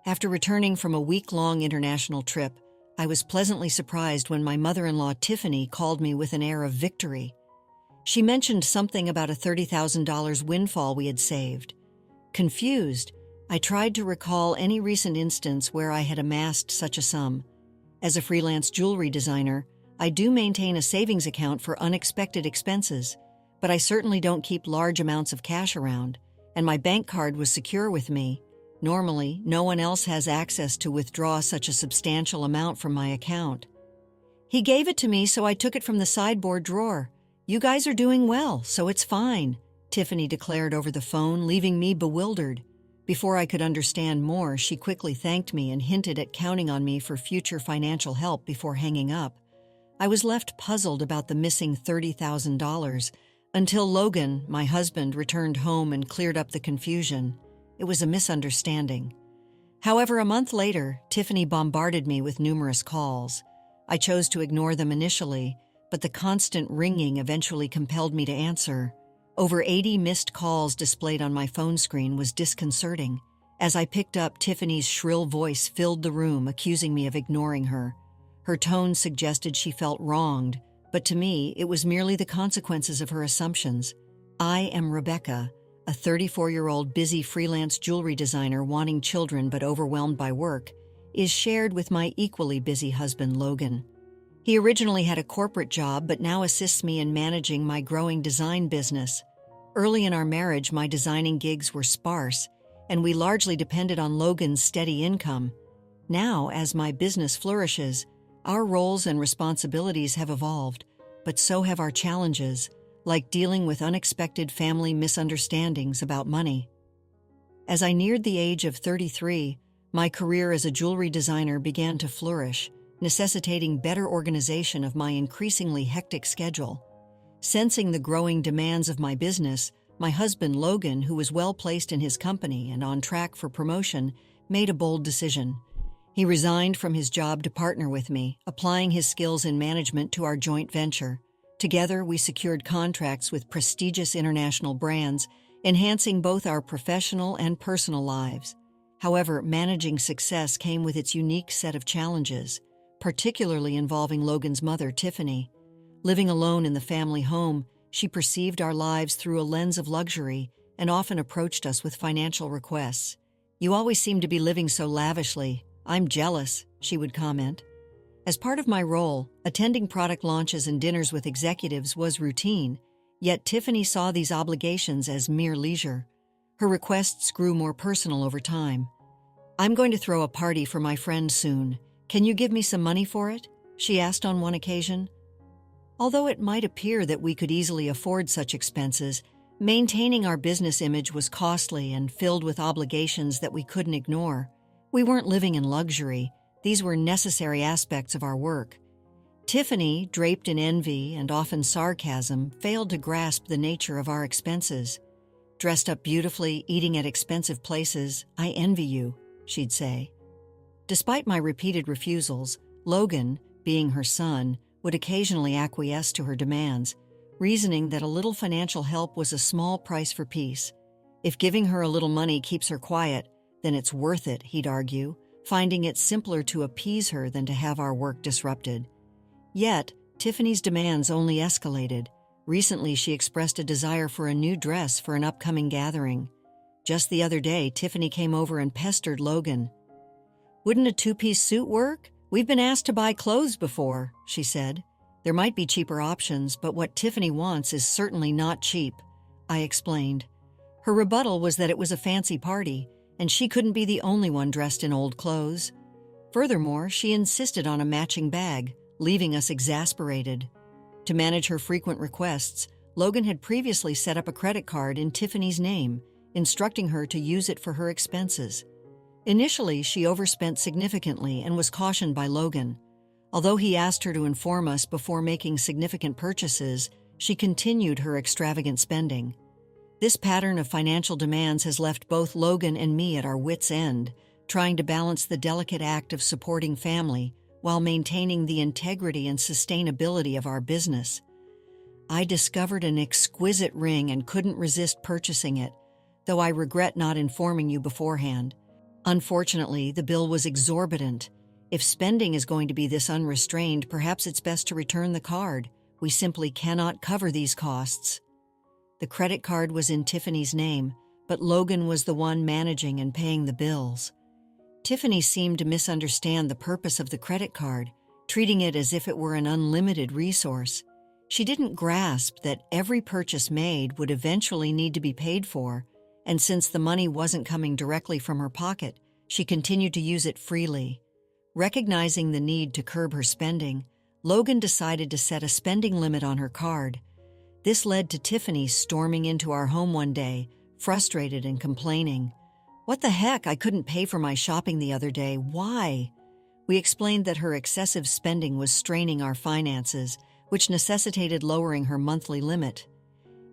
After returning from a week-long international trip, I was pleasantly surprised when my mother-in-law Tiffany called me with an air of victory. She mentioned something about a $30,000 windfall we had saved. Confused, I tried to recall any recent instance where I had amassed such a sum. As a freelance jewelry designer, I do maintain a savings account for unexpected expenses, but I certainly don't keep large amounts of cash around, and my bank card was secure with me. Normally, no one else has access to withdraw such a substantial amount from my account. He gave it to me, so I took it from the sideboard drawer. "You guys are doing well, so it's fine," Tiffany declared over the phone, leaving me bewildered. Before I could understand more, she quickly thanked me and hinted at counting on me for future financial help before hanging up. I was left puzzled about the missing $30,000 until Logan, my husband, returned home and cleared up the confusion. It was a misunderstanding. However, a month later, Tiffany bombarded me with numerous calls. I chose to ignore them initially, but the constant ringing eventually compelled me to answer. Over 80 missed calls displayed on my phone screen was disconcerting. As I picked up, Tiffany's shrill voice filled the room, accusing me of ignoring her. Her tone suggested she felt wronged, but to me, it was merely the consequences of her assumptions. I am Rebecca, a 34-year-old busy freelance jewelry designer wanting children but overwhelmed by work, is shared with my equally busy husband, Logan. He originally had a corporate job but now assists me in managing my growing design business. Early in our marriage, my designing gigs were sparse, and we largely depended on Logan's steady income. Now, as my business flourishes, our roles and responsibilities have evolved, but so have our challenges, like dealing with unexpected family misunderstandings about money. As I neared the age of 33, my career as a jewelry designer began to flourish, necessitating better organization of my increasingly hectic schedule. Sensing the growing demands of my business, my husband Logan, who was well-placed in his company and on track for promotion, made a bold decision. He resigned from his job to partner with me, applying his skills in management to our joint venture. Together, we secured contracts with prestigious international brands, enhancing both our professional and personal lives. However, managing success came with its unique set of challenges, particularly involving Logan's mother, Tiffany. Living alone in the family home, she perceived our lives through a lens of luxury and often approached us with financial requests. "You always seem to be living so lavishly. I'm jealous," she would comment. As part of my role, attending product launches and dinners with executives was routine, yet Tiffany saw these obligations as mere leisure. Her requests grew more personal over time. "I'm going to throw a party for my friend soon. Can you give me some money for it?" she asked on one occasion. Although it might appear that we could easily afford such expenses, maintaining our business image was costly and filled with obligations that we couldn't ignore. We weren't living in luxury. These were necessary aspects of our work. Tiffany, draped in envy and often sarcasm, failed to grasp the nature of our expenses. "Dressed up beautifully, eating at expensive places, I envy you," she'd say. Despite my repeated refusals, Logan, being her son, would occasionally acquiesce to her demands, reasoning that a little financial help was a small price for peace. If giving her a little money keeps her quiet, then it's worth it, he'd argue, finding it simpler to appease her than to have our work disrupted. Yet, Tiffany's demands only escalated. Recently, she expressed a desire for a new dress for an upcoming gathering. Just the other day, Tiffany came over and pestered Logan. "Wouldn't a two-piece suit work? We've been asked to buy clothes before," she said. "There might be cheaper options, but what Tiffany wants is certainly not cheap," I explained. Her rebuttal was that it was a fancy party, and she couldn't be the only one dressed in old clothes. Furthermore, she insisted on a matching bag, leaving us exasperated. To manage her frequent requests, Logan had previously set up a credit card in Tiffany's name, instructing her to use it for her expenses. Initially, she overspent significantly and was cautioned by Logan. Although he asked her to inform us before making significant purchases, she continued her extravagant spending. This pattern of financial demands has left both Logan and me at our wits' end, trying to balance the delicate act of supporting family while maintaining the integrity and sustainability of our business. I discovered an exquisite ring and couldn't resist purchasing it, though I regret not informing you beforehand. Unfortunately, the bill was exorbitant. If spending is going to be this unrestrained, perhaps it's best to return the card. We simply cannot cover these costs. The credit card was in Tiffany's name, but Logan was the one managing and paying the bills. Tiffany seemed to misunderstand the purpose of the credit card, treating it as if it were an unlimited resource. She didn't grasp that every purchase made would eventually need to be paid for, and since the money wasn't coming directly from her pocket, she continued to use it freely. Recognizing the need to curb her spending, Logan decided to set a spending limit on her card. This led to Tiffany storming into our home one day, frustrated and complaining. "What the heck? I couldn't pay for my shopping the other day. Why?" We explained that her excessive spending was straining our finances, which necessitated lowering her monthly limit.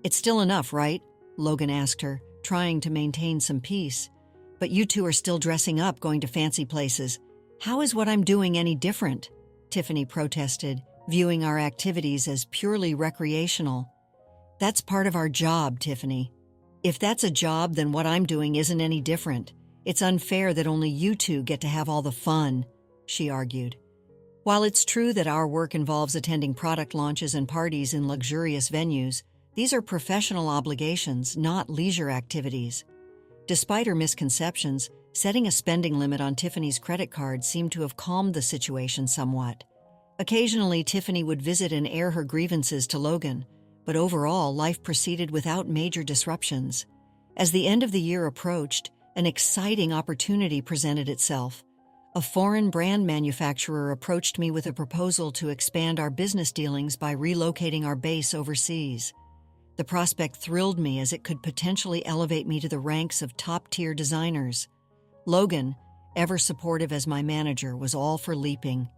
"It's still enough, right?" Logan asked her, trying to maintain some peace. "But you two are still dressing up, going to fancy places. How is what I'm doing any different?" Tiffany protested, viewing our activities as purely recreational. "That's part of our job, Tiffany. If that's a job, then what I'm doing isn't any different. It's unfair that only you two get to have all the fun," she argued. While it's true that our work involves attending product launches and parties in luxurious venues, these are professional obligations, not leisure activities. Despite her misconceptions, setting a spending limit on Tiffany's credit card seemed to have calmed the situation somewhat. Occasionally, Tiffany would visit and air her grievances to Logan, but overall, life proceeded without major disruptions. As the end of the year approached, an exciting opportunity presented itself. A foreign brand manufacturer approached me with a proposal to expand our business dealings by relocating our base overseas. The prospect thrilled me as it could potentially elevate me to the ranks of top-tier designers. Logan, ever supportive as my manager, was all for leaping.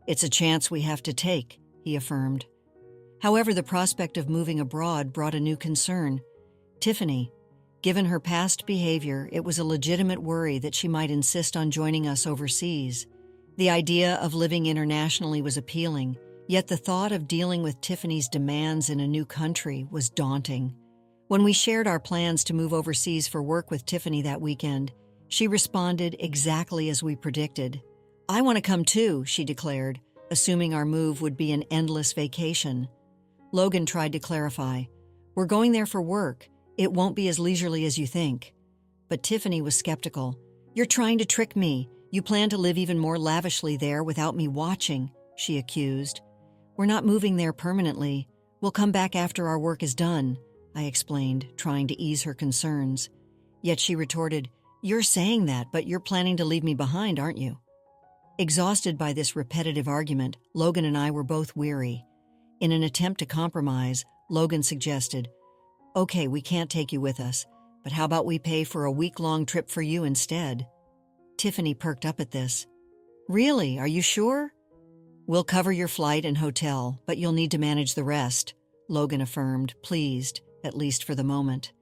"It's a chance we have to take," he affirmed. However, the prospect of moving abroad brought a new concern. Tiffany. Given her past behavior, it was a legitimate worry that she might insist on joining us overseas. The idea of living internationally was appealing, yet the thought of dealing with Tiffany's demands in a new country was daunting. When we shared our plans to move overseas for work with Tiffany that weekend, she responded exactly as we predicted. "I want to come too," she declared, assuming our move would be an endless vacation. Logan tried to clarify. "We're going there for work. It won't be as leisurely as you think." But Tiffany was skeptical. "You're trying to trick me. You plan to live even more lavishly there without me watching," she accused. "We're not moving there permanently. We'll come back after our work is done," I explained, trying to ease her concerns. Yet she retorted, "You're saying that, but you're planning to leave me behind, aren't you?" Exhausted by this repetitive argument, Logan and I were both weary. In an attempt to compromise, Logan suggested, "Okay, we can't take you with us, but how about we pay for a week-long trip for you instead?" Tiffany perked up at this. "Really? Are you sure?" "We'll cover your flight and hotel, but you'll need to manage the rest," Logan affirmed, pleased, at least for the moment.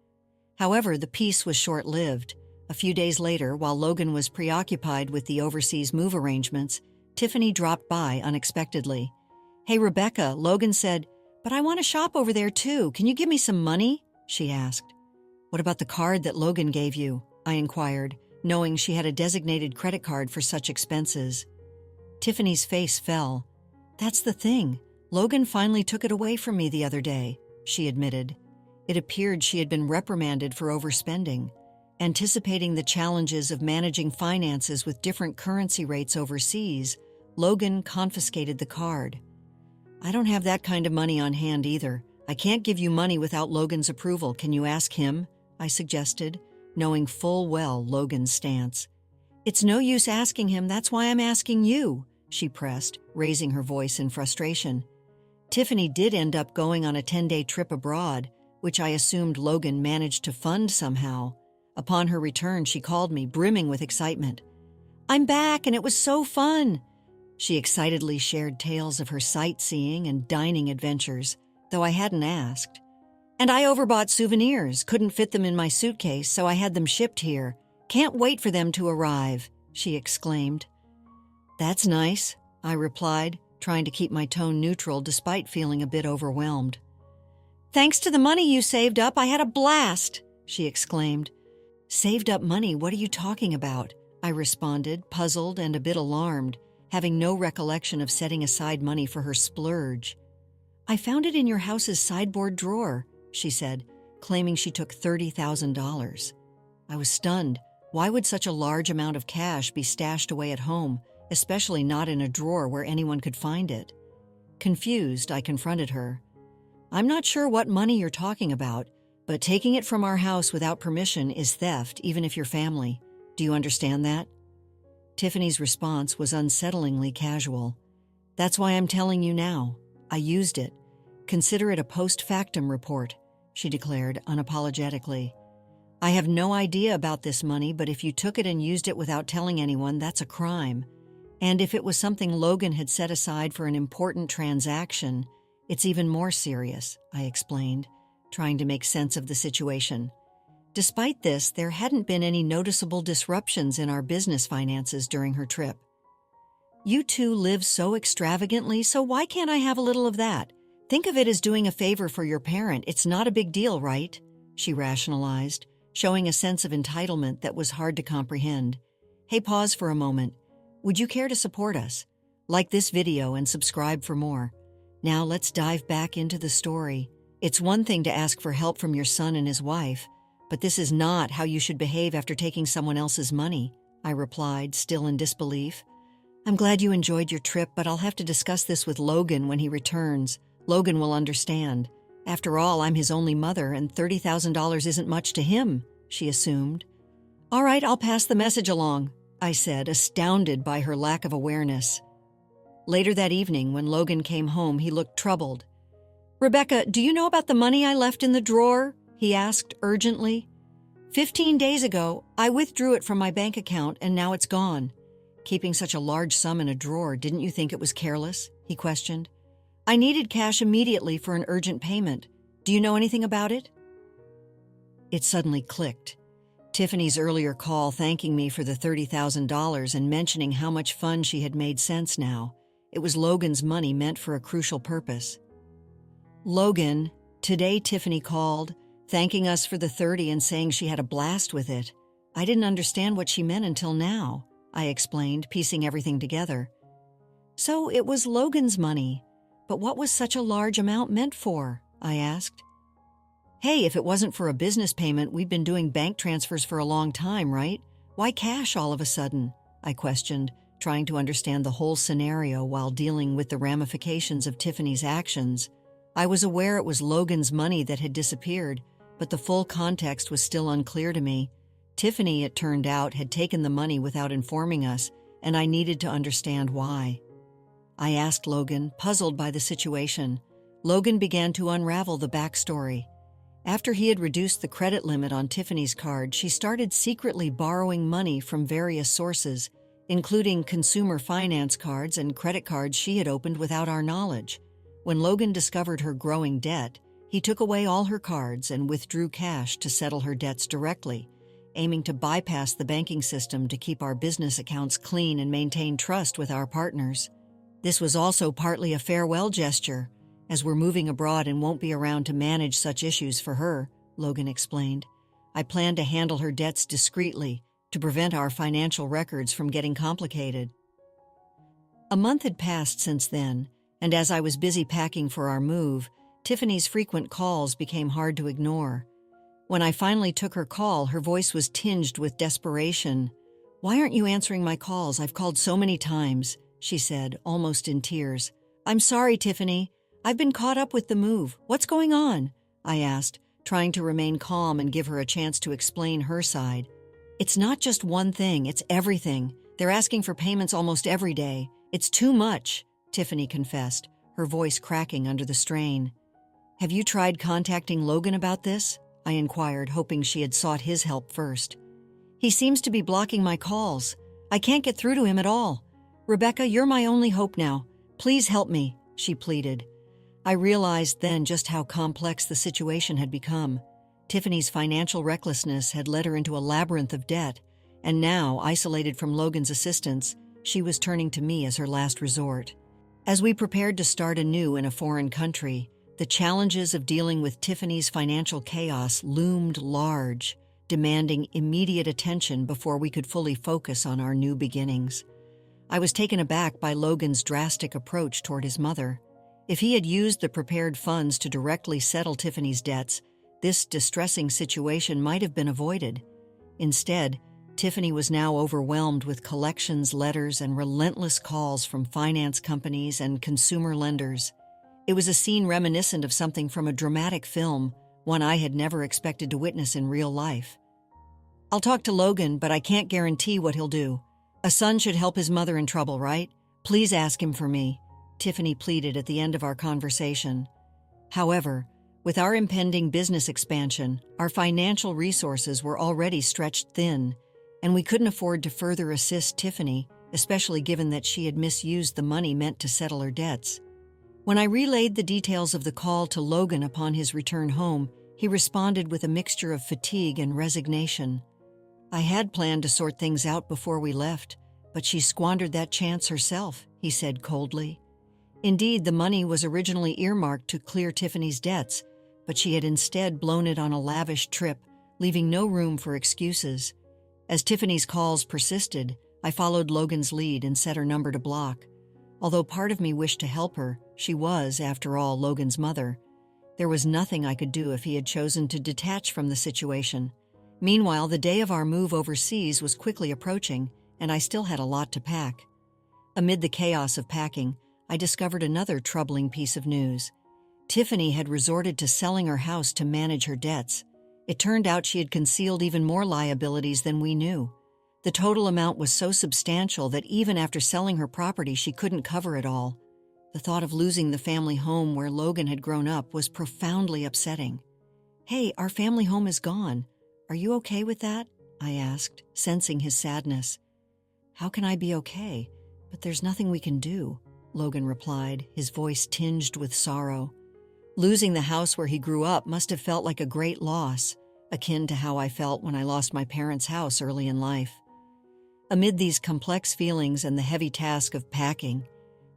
However, the peace was short-lived. A few days later, while Logan was preoccupied with the overseas move arrangements, Tiffany dropped by unexpectedly. "Hey, Rebecca," Logan said, "but I want to shop over there too. Can you give me some money?" she asked. "What about the card that Logan gave you?" I inquired, knowing she had a designated credit card for such expenses. Tiffany's face fell. "That's the thing. Logan finally took it away from me the other day," she admitted. It appeared she had been reprimanded for overspending. Anticipating the challenges of managing finances with different currency rates overseas, Logan confiscated the card. "I don't have that kind of money on hand either. I can't give you money without Logan's approval. Can you ask him?" I suggested, knowing full well Logan's stance. "It's no use asking him, that's why I'm asking you," she pressed, raising her voice in frustration. Tiffany did end up going on a 10-day trip abroad, which I assumed Logan managed to fund somehow. Upon her return, she called me, brimming with excitement. "I'm back, and it was so fun!" She excitedly shared tales of her sightseeing and dining adventures, though I hadn't asked. "And I overbought souvenirs, couldn't fit them in my suitcase, so I had them shipped here. Can't wait for them to arrive," she exclaimed. "That's nice," I replied, trying to keep my tone neutral despite feeling a bit overwhelmed. "Thanks to the money you saved up, I had a blast," she exclaimed. "Saved up money? What are you talking about?" I responded, puzzled and a bit alarmed, having no recollection of setting aside money for her splurge. "I found it in your house's sideboard drawer," she said, claiming she took $30,000. I was stunned. Why would such a large amount of cash be stashed away at home, especially not in a drawer where anyone could find it? Confused, I confronted her. "I'm not sure what money you're talking about, but taking it from our house without permission is theft, even if you're family. Do you understand that?" Tiffany's response was unsettlingly casual. "That's why I'm telling you now. I used it. Consider it a post factum report," she declared unapologetically. "I have no idea about this money, but if you took it and used it without telling anyone, that's a crime. And if it was something Logan had set aside for an important transaction, it's even more serious," I explained, trying to make sense of the situation. Despite this, there hadn't been any noticeable disruptions in our business finances during her trip. "You two live so extravagantly, so why can't I have a little of that? Think of it as doing a favor for your parent. It's not a big deal, right?" she rationalized, showing a sense of entitlement that was hard to comprehend. "Hey, pause for a moment. Would you care to support us? Like this video and subscribe for more. Now let's dive back into the story. It's one thing to ask for help from your son and his wife, but this is not how you should behave after taking someone else's money," I replied, still in disbelief. "I'm glad you enjoyed your trip, but I'll have to discuss this with Logan when he returns. Logan will understand. After all, I'm his only mother, and $30,000 isn't much to him," she assumed. "All right, I'll pass the message along," I said, astounded by her lack of awareness. Later that evening, when Logan came home, he looked troubled. "Rebecca, do you know about the money I left in the drawer?" he asked urgently. 15 days ago, I withdrew it from my bank account, and now it's gone." "Keeping such a large sum in a drawer, didn't you think it was careless?" he questioned. "I needed cash immediately for an urgent payment. Do you know anything about it?" It suddenly clicked. Tiffany's earlier call thanking me for the $30,000 and mentioning how much fun she had made sense now. It was Logan's money meant for a crucial purpose. "Logan, today Tiffany called, thanking us for the 30 and saying she had a blast with it. I didn't understand what she meant until now," I explained, piecing everything together. "So it was Logan's money. But what was such a large amount meant for?" I asked. "Hey, if it wasn't for a business payment, we've been doing bank transfers for a long time, right? Why cash all of a sudden?" I questioned, trying to understand the whole scenario while dealing with the ramifications of Tiffany's actions. I was aware it was Logan's money that had disappeared, but the full context was still unclear to me. Tiffany, it turned out, had taken the money without informing us, and I needed to understand why. I asked Logan, puzzled by the situation. Logan began to unravel the backstory. After he had reduced the credit limit on Tiffany's card, she started secretly borrowing money from various sources, including consumer finance cards and credit cards she had opened without our knowledge. When Logan discovered her growing debt, he took away all her cards and withdrew cash to settle her debts directly, aiming to bypass the banking system to keep our business accounts clean and maintain trust with our partners. This was also partly a farewell gesture, as we're moving abroad and won't be around to manage such issues for her, Logan explained. I plan to handle her debts discreetly to prevent our financial records from getting complicated. A month had passed since then, and as I was busy packing for our move, Tiffany's frequent calls became hard to ignore. When I finally took her call, her voice was tinged with desperation. "Why aren't you answering my calls? I've called so many times," she said, almost in tears. "I'm sorry, Tiffany. I've been caught up with the move. What's going on?" I asked, trying to remain calm and give her a chance to explain her side. "It's not just one thing, it's everything. They're asking for payments almost every day. It's too much," Tiffany confessed, her voice cracking under the strain. "Have you tried contacting Logan about this?" I inquired, hoping she had sought his help first. "He seems to be blocking my calls. I can't get through to him at all. Rebecca, you're my only hope now. Please help me," she pleaded. I realized then just how complex the situation had become. Tiffany's financial recklessness had led her into a labyrinth of debt, and now, isolated from Logan's assistance, she was turning to me as her last resort. As we prepared to start anew in a foreign country, the challenges of dealing with Tiffany's financial chaos loomed large. demanding immediate attention before we could fully focus on our new beginnings. I was taken aback by Logan's drastic approach toward his mother. If he had used the prepared funds to directly settle Tiffany's debts, this distressing situation might have been avoided. Instead, Tiffany was now overwhelmed with collections, letters, and relentless calls from finance companies and consumer lenders. It was a scene reminiscent of something from a dramatic film, one I had never expected to witness in real life. "I'll talk to Logan, but I can't guarantee what he'll do. A son should help his mother in trouble, right? Please ask him for me," Tiffany pleaded at the end of our conversation. However, with our impending business expansion, our financial resources were already stretched thin, and we couldn't afford to further assist Tiffany, especially given that she had misused the money meant to settle her debts. When I relayed the details of the call to Logan upon his return home, he responded with a mixture of fatigue and resignation. "I had planned to sort things out before we left, but she squandered that chance herself," he said coldly. Indeed, the money was originally earmarked to clear Tiffany's debts, but she had instead blown it on a lavish trip, leaving no room for excuses. As Tiffany's calls persisted, I followed Logan's lead and set her number to block. Although part of me wished to help her, she was, after all, Logan's mother. There was nothing I could do if he had chosen to detach from the situation. Meanwhile, the day of our move overseas was quickly approaching, and I still had a lot to pack. Amid the chaos of packing, I discovered another troubling piece of news. Tiffany had resorted to selling her house to manage her debts. It turned out she had concealed even more liabilities than we knew. The total amount was so substantial that even after selling her property, she couldn't cover it all. The thought of losing the family home where Logan had grown up was profoundly upsetting. "Hey, our family home is gone. Are you okay with that?" I asked, sensing his sadness. "How can I be okay? But there's nothing we can do," Logan replied, his voice tinged with sorrow. Losing the house where he grew up must have felt like a great loss, akin to how I felt when I lost my parents' house early in life. Amid these complex feelings and the heavy task of packing,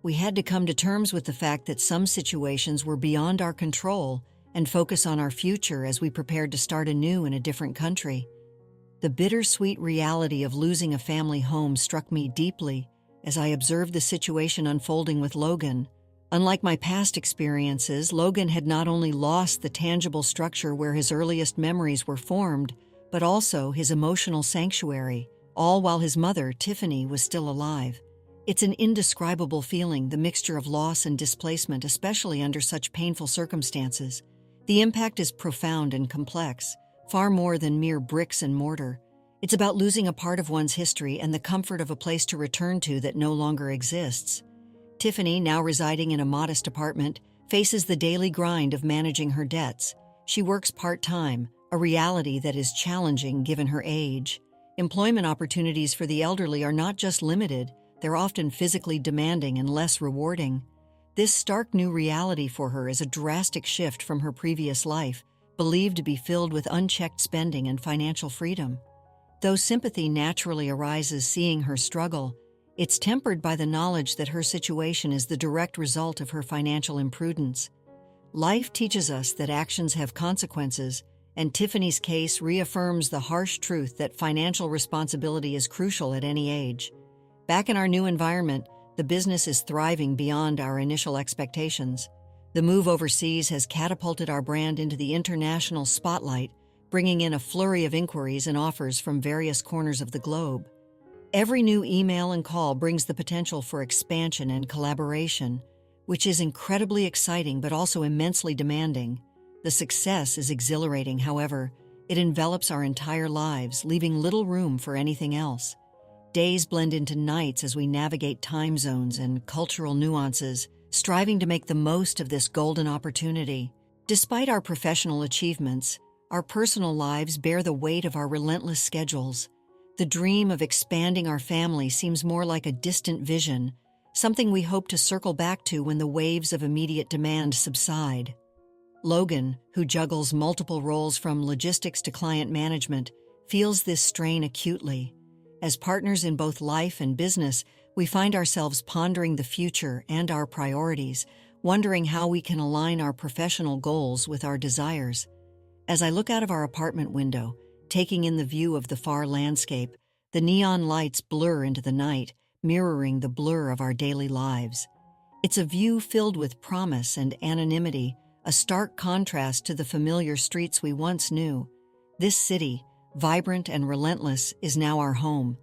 we had to come to terms with the fact that some situations were beyond our control and focus on our future as we prepared to start anew in a different country. The bittersweet reality of losing a family home struck me deeply as I observed the situation unfolding with Logan. Unlike my past experiences, Logan had not only lost the tangible structure where his earliest memories were formed, but also his emotional sanctuary, all while his mother, Tiffany, was still alive. It's an indescribable feeling, the mixture of loss and displacement, especially under such painful circumstances. The impact is profound and complex, far more than mere bricks and mortar. It's about losing a part of one's history and the comfort of a place to return to that no longer exists. Tiffany, now residing in a modest apartment, faces the daily grind of managing her debts. She works part-time, a reality that is challenging given her age. Employment opportunities for the elderly are not just limited, they're often physically demanding and less rewarding. This stark new reality for her is a drastic shift from her previous life, believed to be filled with unchecked spending and financial freedom. Though sympathy naturally arises seeing her struggle, it's tempered by the knowledge that her situation is the direct result of her financial imprudence. Life teaches us that actions have consequences, and Tiffany's case reaffirms the harsh truth that financial responsibility is crucial at any age. Back in our new environment, the business is thriving beyond our initial expectations. The move overseas has catapulted our brand into the international spotlight, bringing in a flurry of inquiries and offers from various corners of the globe. Every new email and call brings the potential for expansion and collaboration, which is incredibly exciting but also immensely demanding. The success is exhilarating, however, it envelops our entire lives, leaving little room for anything else. Days blend into nights as we navigate time zones and cultural nuances, striving to make the most of this golden opportunity. Despite our professional achievements, our personal lives bear the weight of our relentless schedules. The dream of expanding our family seems more like a distant vision, something we hope to circle back to when the waves of immediate demand subside. Logan, who juggles multiple roles from logistics to client management, feels this strain acutely. As partners in both life and business, we find ourselves pondering the future and our priorities, wondering how we can align our professional goals with our desires. As I look out of our apartment window, taking in the view of the far landscape. The neon lights blur into the night, mirroring the blur of our daily lives. It's a view filled with promise and anonymity, a stark contrast to the familiar streets we once knew. This city, vibrant and relentless, is now our home.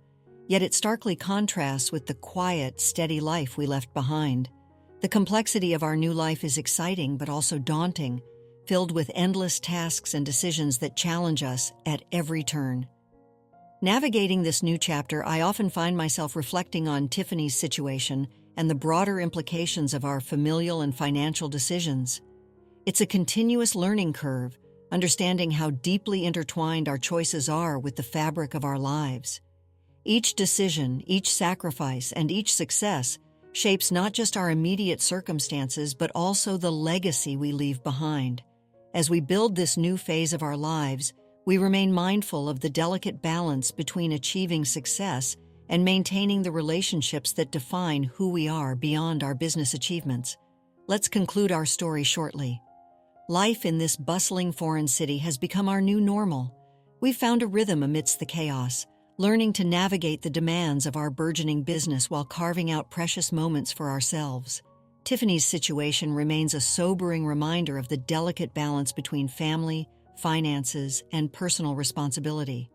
Yet it starkly contrasts with the quiet, steady life we left behind. The complexity of our new life is exciting but also daunting, filled with endless tasks and decisions that challenge us at every turn. Navigating this new chapter, I often find myself reflecting on Tiffany's situation and the broader implications of our familial and financial decisions. It's a continuous learning curve, understanding how deeply intertwined our choices are with the fabric of our lives. Each decision, each sacrifice, and each success shapes not just our immediate circumstances, but also the legacy we leave behind. As we build this new phase of our lives, we remain mindful of the delicate balance between achieving success and maintaining the relationships that define who we are beyond our business achievements. Let's conclude our story shortly. Life in this bustling foreign city has become our new normal. We've found a rhythm amidst the chaos, learning to navigate the demands of our burgeoning business while carving out precious moments for ourselves. Tiffany's situation remains a sobering reminder of the delicate balance between family, finances, and personal responsibility.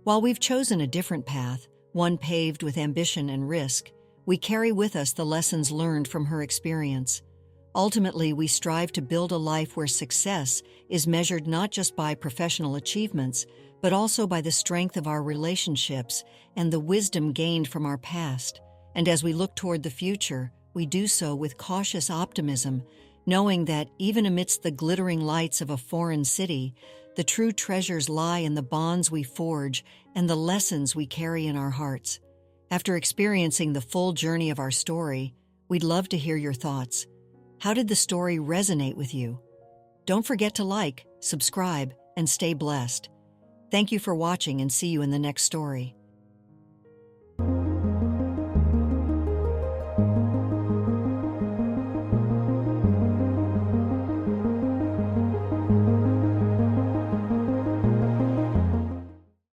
While we've chosen a different path, one paved with ambition and risk, we carry with us the lessons learned from her experience. Ultimately, we strive to build a life where success is measured not just by professional achievements, but also by the strength of our relationships and the wisdom gained from our past. And as we look toward the future, we do so with cautious optimism, knowing that even amidst the glittering lights of a foreign city, the true treasures lie in the bonds we forge and the lessons we carry in our hearts. After experiencing the full journey of our story, we'd love to hear your thoughts. How did the story resonate with you? Don't forget to like, subscribe, and stay blessed. Thank you for watching, and see you in the next story.